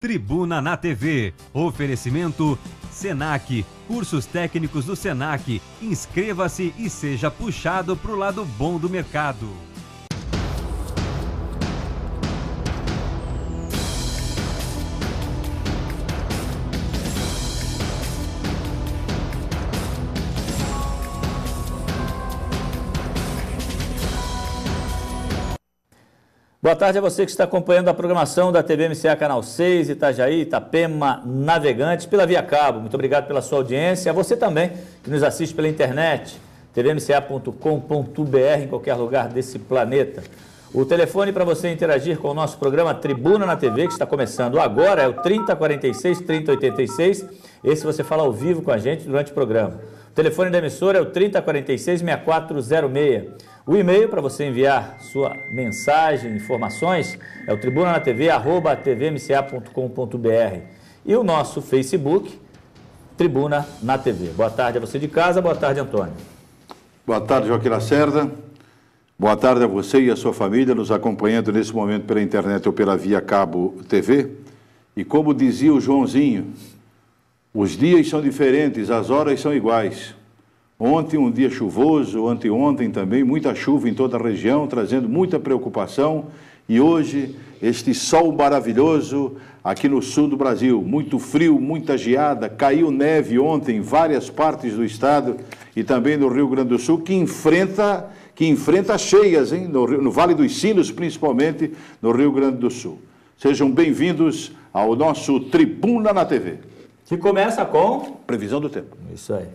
Tribuna na TV. Oferecimento Senac. Cursos técnicos do Senac. Inscreva-se e seja puxado para o lado bom do mercado. Boa tarde a você que está acompanhando a programação da TV MCA Canal 6, Itajaí, Itapema, Navegantes, pela Via Cabo. Muito obrigado pela sua audiência. A você também que nos assiste pela internet, tvmca.com.br, em qualquer lugar desse planeta. O telefone para você interagir com o nosso programa Tribuna na TV, que está começando agora, é o 3046-3086. Esse você fala ao vivo com a gente durante o programa. O telefone da emissora é o 3046-6406. O e-mail para você enviar sua mensagem, informações, é o tribunanatv@tvmca.com.br. E o nosso Facebook, Tribuna na TV. Boa tarde a você de casa, boa tarde, Antônio. Boa tarde, Joaquim Lacerda. Boa tarde a você e a sua família nos acompanhando nesse momento pela internet ou pela Via Cabo TV. E como dizia o Joãozinho, os dias são diferentes, as horas são iguais. Ontem um dia chuvoso, anteontem também, muita chuva em toda a região, trazendo muita preocupação. E hoje, este sol maravilhoso aqui no sul do Brasil, muito frio, muita geada, caiu neve ontem em várias partes do estado e também no Rio Grande do Sul, que enfrenta cheias, hein? No Vale dos Sinos, principalmente no Rio Grande do Sul. Sejam bem-vindos ao nosso Tribuna na TV. Que começa com... Previsão do tempo. Isso aí.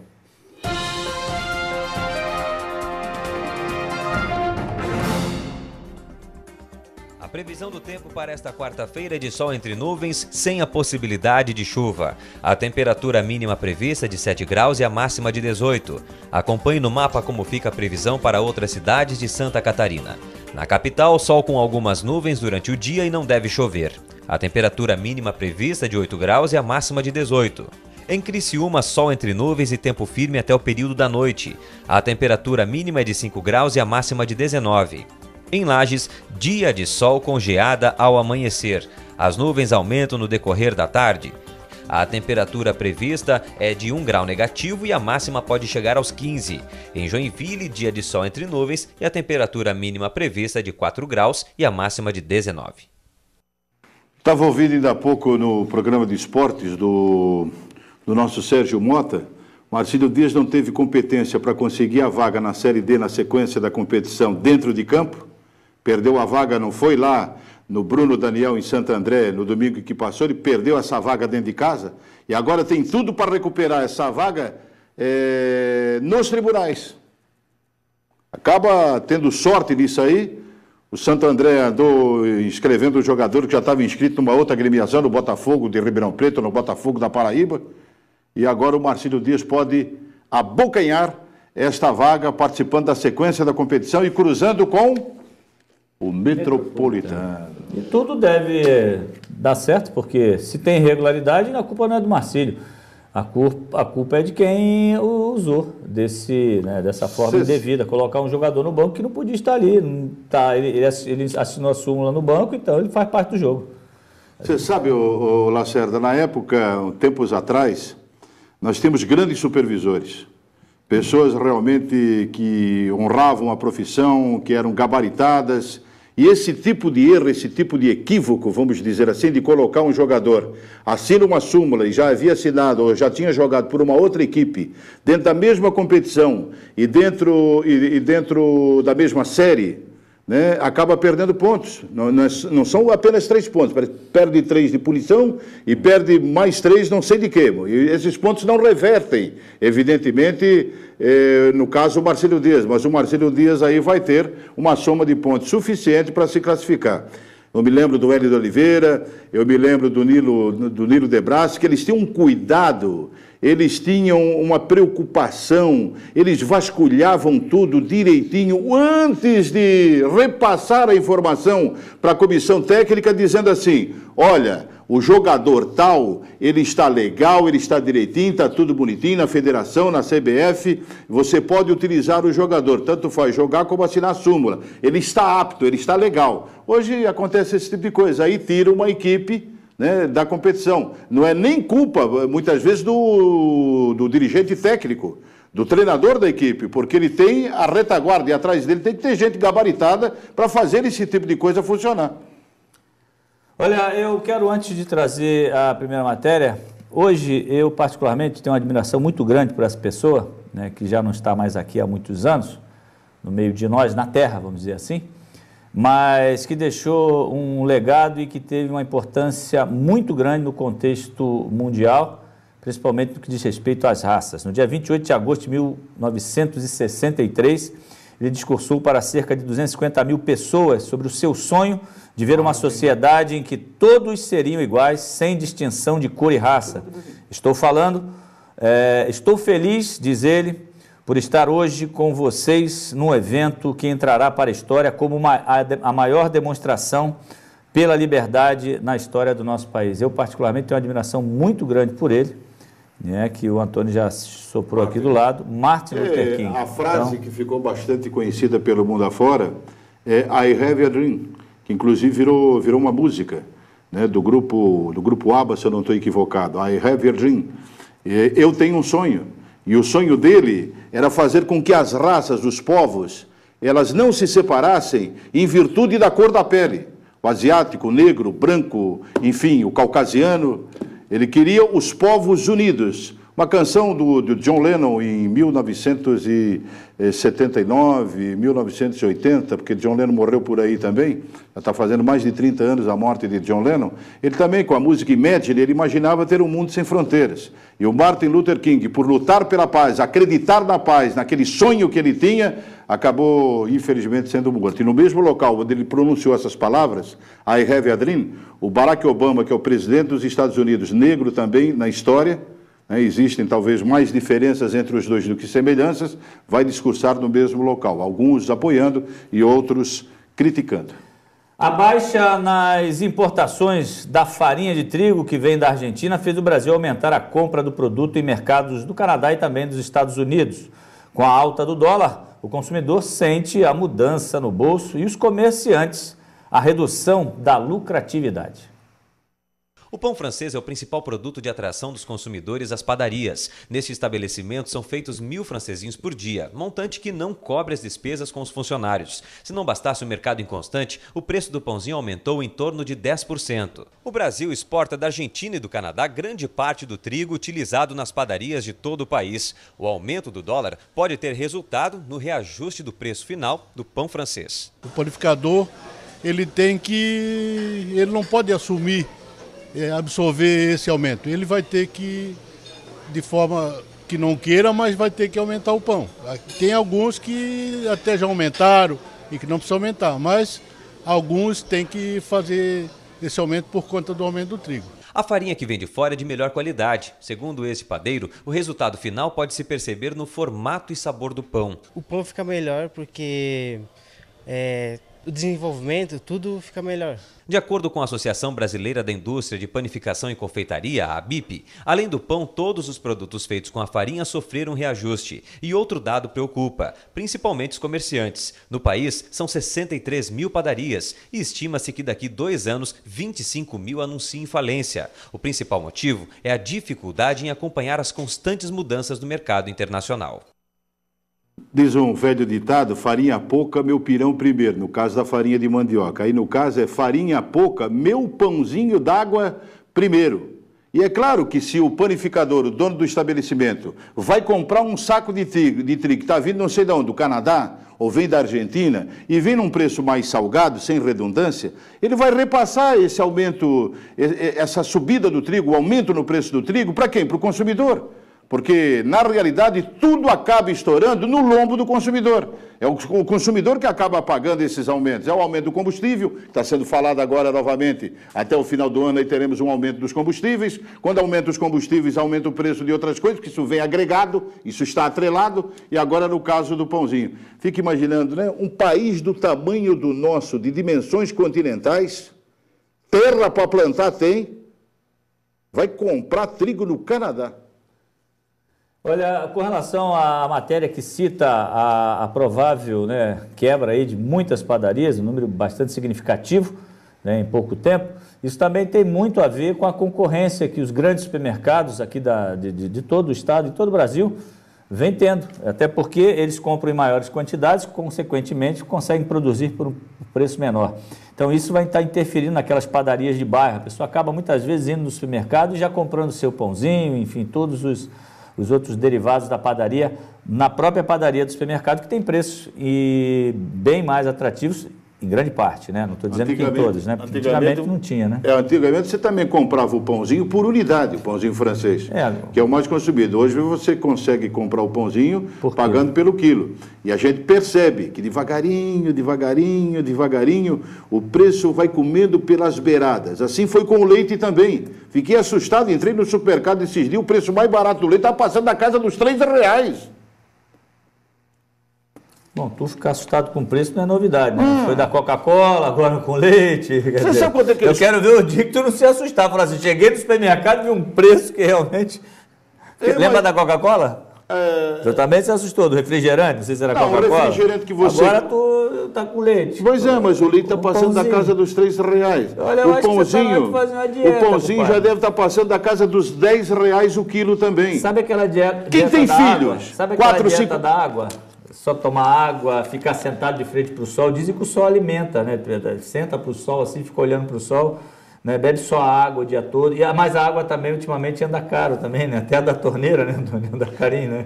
A previsão do tempo para esta quarta-feira é de sol entre nuvens, sem a possibilidade de chuva. A temperatura mínima prevista é de 7 graus e a máxima de 18. Acompanhe no mapa como fica a previsão para outras cidades de Santa Catarina. Na capital, sol com algumas nuvens durante o dia e não deve chover. A temperatura mínima prevista é de 8 graus e a máxima de 18. Em Criciúma, sol entre nuvens e tempo firme até o período da noite. A temperatura mínima é de 5 graus e a máxima de 19. Em Lages, dia de sol com geada ao amanhecer. As nuvens aumentam no decorrer da tarde. A temperatura prevista é de 1 grau negativo e a máxima pode chegar aos 15. Em Joinville, dia de sol entre nuvens e a temperatura mínima prevista é de 4 graus e a máxima de 19. Estava ouvindo ainda há pouco no programa de esportes do nosso Sérgio Mota. Marcílio Dias não teve competência para conseguir a vaga na Série D na sequência da competição dentro de campo. Perdeu a vaga, não foi lá no Bruno Daniel em Santo André no domingo que passou, ele perdeu essa vaga dentro de casa e agora tem tudo para recuperar essa vaga nos tribunais. Acaba tendo sorte nisso aí. O Santo André andou inscrevendo um jogador que já estava inscrito numa outra agremiação, no Botafogo de Ribeirão Preto, no Botafogo da Paraíba. E agora o Marcílio Dias pode abocanhar esta vaga, participando da sequência da competição e cruzando com o Metropolitano. E tudo deve dar certo, porque se tem irregularidade, a culpa não é do Marcílio. A culpa é de quem usou dessa forma indevida, colocar um jogador no banco que não podia estar ali. Não tá, ele assinou a súmula no banco, então ele faz parte do jogo. Você sabe, Lacerda, na época, tempos atrás, nós temos grandes supervisores, pessoas realmente que honravam a profissão, que eram gabaritadas, e esse tipo de erro, esse tipo de equívoco, vamos dizer assim, de colocar um jogador, assina uma súmula e já havia assinado, ou já tinha jogado por uma outra equipe, dentro da mesma competição e dentro da mesma série, né, acaba perdendo pontos. Não são apenas 3 pontos, perde 3 de punição e perde mais 3 não sei de quê. E esses pontos não revertem, evidentemente, no caso o Marcílio Dias, mas o Marcílio Dias aí vai ter uma soma de pontos suficiente para se classificar. Eu me lembro do Hélio de Oliveira, eu me lembro do Nilo de Brás, que eles tinham um cuidado, eles tinham uma preocupação, eles vasculhavam tudo direitinho antes de repassar a informação para a comissão técnica, dizendo assim, olha, o jogador tal, ele está legal, ele está direitinho, está tudo bonitinho na federação, na CBF, você pode utilizar o jogador, tanto faz jogar como assinar a súmula. Ele está apto, ele está legal. Hoje acontece esse tipo de coisa, aí tira uma equipe né, da competição. Não é nem culpa, muitas vezes, do dirigente técnico, do treinador da equipe, porque ele tem a retaguarda e atrás dele tem que ter gente gabaritada para fazer esse tipo de coisa funcionar. Olha, eu quero, antes de trazer a primeira matéria, hoje eu particularmente tenho uma admiração muito grande por essa pessoa, né, que já não está mais aqui há muitos anos, no meio de nós, na terra, vamos dizer assim, mas que deixou um legado e que teve uma importância muito grande no contexto mundial, principalmente no que diz respeito às raças. No dia 28 de agosto de 1963, ele discursou para cerca de 250 mil pessoas sobre o seu sonho de ver uma sociedade em que todos seriam iguais, sem distinção de cor e raça. Estou feliz, diz ele, por estar hoje com vocês num evento que entrará para a história como a maior demonstração pela liberdade na história do nosso país. Eu, particularmente, tenho uma admiração muito grande por ele, né, que o Antônio já soprou aqui do lado, Martin Luther King. A frase que ficou bastante conhecida pelo mundo afora é I have a dream, que inclusive virou uma música, né, do grupo ABBA, se eu não estou equivocado. I have a dream. Eu tenho um sonho. E o sonho dele era fazer com que as raças, os povos, elas não se separassem em virtude da cor da pele. O asiático, o negro, o branco, enfim, o caucasiano. Ele queria os povos unidos. Uma canção do John Lennon em 1979, 1980, porque John Lennon morreu por aí também, já está fazendo mais de 30 anos a morte de John Lennon. Ele também, com a música Imagine, ele imaginava ter um mundo sem fronteiras. E o Martin Luther King, por lutar pela paz, acreditar na paz, naquele sonho que ele tinha, acabou, infelizmente, sendo morto. E no mesmo local onde ele pronunciou essas palavras, I have a dream, o Barack Obama, que é o presidente dos Estados Unidos, negro também na história, né, existem talvez mais diferenças entre os dois do que semelhanças, vai discursar no mesmo local, alguns apoiando e outros criticando. A baixa nas importações da farinha de trigo que vem da Argentina fez o Brasil aumentar a compra do produto em mercados do Canadá e também dos Estados Unidos. Com a alta do dólar, o consumidor sente a mudança no bolso e os comerciantes a redução da lucratividade. O pão francês é o principal produto de atração dos consumidores às padarias. Neste estabelecimento são feitos 1000 francesinhos por dia, montante que não cobre as despesas com os funcionários. Se não bastasse o mercado inconstante, o preço do pãozinho aumentou em torno de 10%. O Brasil exporta da Argentina e do Canadá grande parte do trigo utilizado nas padarias de todo o país. O aumento do dólar pode ter resultado no reajuste do preço final do pão francês. O panificador, ele não pode assumir absorver esse aumento. Ele vai ter que, de forma que não queira, mas vai ter que aumentar o pão. Tem alguns que até já aumentaram e que não precisam aumentar, mas alguns têm que fazer esse aumento por conta do aumento do trigo. A farinha que vem de fora é de melhor qualidade. Segundo esse padeiro, o resultado final pode se perceber no formato e sabor do pão. O pão fica melhor porque o desenvolvimento, tudo fica melhor. De acordo com a Associação Brasileira da Indústria de Panificação e Confeitaria, a ABIP, além do pão, todos os produtos feitos com a farinha sofreram reajuste. E outro dado preocupa, principalmente os comerciantes. No país, são 63 mil padarias e estima-se que daqui 2 anos, 25 mil anunciem falência. O principal motivo é a dificuldade em acompanhar as constantes mudanças do mercado internacional. Diz um velho ditado, farinha pouca, meu pirão primeiro, no caso da farinha de mandioca. Aí no caso é farinha pouca, meu pãozinho d'água primeiro. E é claro que se o panificador, o dono do estabelecimento, vai comprar um saco de trigo que está vindo não sei de onde, do Canadá, ou vem da Argentina, e vem num preço mais salgado, sem redundância, ele vai repassar esse aumento, essa subida do trigo, o aumento no preço do trigo, para quem? Para o consumidor. Porque, na realidade, tudo acaba estourando no lombo do consumidor. É o consumidor que acaba pagando esses aumentos. É o aumento do combustível, que está sendo falado agora novamente. Até o final do ano aí teremos um aumento dos combustíveis. Quando aumenta os combustíveis, aumenta o preço de outras coisas, porque isso vem agregado, isso está atrelado. E agora no caso do pãozinho. Fique imaginando, né? Um país do tamanho do nosso, de dimensões continentais, terra para plantar tem, vai comprar trigo no Canadá. Olha, com relação à matéria que cita a provável, né, quebra aí de muitas padarias, um número bastante significativo, né, em pouco tempo, Isso também tem muito a ver com a concorrência que os grandes supermercados aqui de todo o estado e todo o Brasil vem tendo. Até porque eles compram em maiores quantidades, consequentemente conseguem produzir por um preço menor. Então isso vai estar interferindo naquelas padarias de bairro. A pessoa acaba muitas vezes indo no supermercado e já comprando seu pãozinho, enfim, todos os outros derivados da padaria, na própria padaria do supermercado, que tem preços bem mais atrativos, em grande parte, né? Não estou dizendo que em todos, né? Antigamente não tinha, né? Antigamente você também comprava o pãozinho por unidade, o pãozinho francês, que é o mais consumido. Hoje você consegue comprar o pãozinho pagando pelo quilo. E a gente percebe que devagarinho, devagarinho, devagarinho, o preço vai comendo pelas beiradas. Assim foi com o leite também. Fiquei assustado, entrei no supermercado esses dias, o preço mais barato do leite estava passando da casa dos R$3. Bom, tu ficar assustado com o preço não é novidade, né? Foi da Coca-Cola, agora com leite. Você sabe quanto é que eu quero ver o dia que tu não se assustar. Falar assim, cheguei no supermercado e vi um preço que realmente... Lembra da Coca-Cola? Tu também se assustou do refrigerante? Não sei se era Coca-Cola. O refrigerante que você... Agora tu tá com leite. Pois é, mas o leite está passando da casa dos R$3. Olha, o pãozinho, dieta, o pãozinho já deve estar passando da casa dos R$10 o quilo também. Sabe aquela dieta... Quem tem filhos? Sabe aquela dieta da água? Só tomar água, ficar sentado de frente para o sol. Dizem que o sol alimenta, né? Senta para o sol assim, fica olhando para o sol, né? Bebe só água o dia todo. Mas a água também, ultimamente, anda caro também, né? Até a da torneira, né? Anda carinho, né?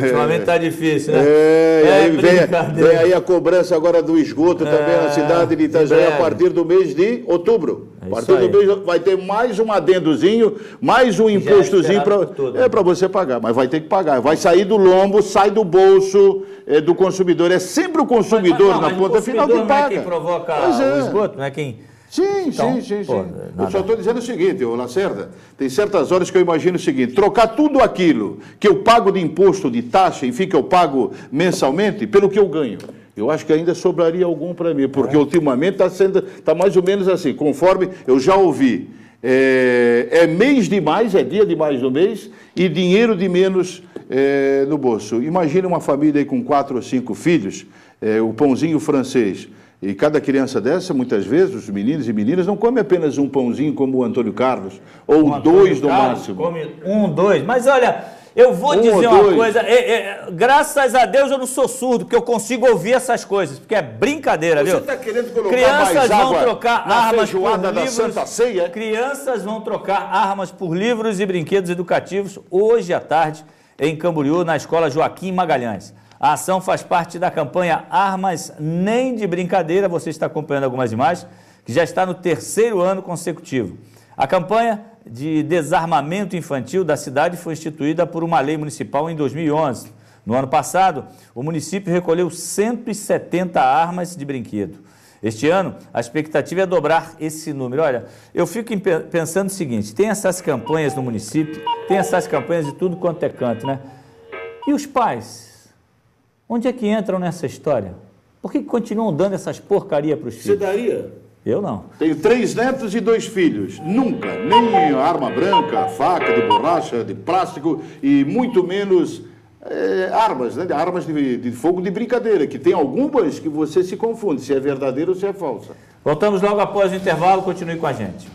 Ultimamente tá difícil, né? Vem aí a cobrança agora do esgoto também na cidade de Itajaí a partir do mês de outubro. A partir do mês vai ter mais um adendozinho, mais um impostozinho para você pagar. Mas vai ter que pagar. Vai sair do lombo, sai do bolso do consumidor. É sempre o consumidor na ponta final que paga. Não é quem provoca o esgoto, não é quem... Sim. Eu só estou dizendo o seguinte, ô Lacerda, tem certas horas que eu imagino o seguinte, trocar tudo aquilo que eu pago de imposto, de taxa, enfim, que eu pago mensalmente, pelo que eu ganho. Eu acho que ainda sobraria algum para mim, porque ultimamente está mais ou menos assim, conforme eu já ouvi, é mês demais, é dia demais no mês, e dinheiro de menos no bolso. Imagina uma família aí com 4 ou 5 filhos, o pãozinho francês. E cada criança dessa, muitas vezes, os meninos e meninas, não come apenas um pãozinho como o Antônio Carlos, ou 2 no máximo. Come 1, 2, mas olha, eu vou dizer uma coisa, graças a Deus eu não sou surdo, porque eu consigo ouvir essas coisas, porque é brincadeira, viu? Você está querendo colocar crianças mais água vão trocar armas por da livros, Santa Ceia? Crianças vão trocar armas por livros e brinquedos educativos hoje à tarde em Camboriú, na Escola Joaquim Magalhães. A ação faz parte da campanha Armas Nem de Brincadeira, você está acompanhando algumas imagens, que já está no 3º ano consecutivo. A campanha de desarmamento infantil da cidade foi instituída por uma lei municipal em 2011. No ano passado, o município recolheu 170 armas de brinquedo. Este ano, a expectativa é dobrar esse número. Olha, eu fico pensando o seguinte, tem essas campanhas no município, tem essas campanhas de tudo quanto é canto, né? E os pais? Onde é que entram nessa história? Por que continuam dando essas porcarias para os filhos? Você daria? Eu não. Tenho 3 netos e 2 filhos. Nunca, nem arma branca, faca de borracha, de plástico e muito menos armas, né? Armas de fogo de brincadeira, que tem algumas que você se confunde se é verdadeira ou se é falsa. Voltamos logo após o intervalo, continue com a gente.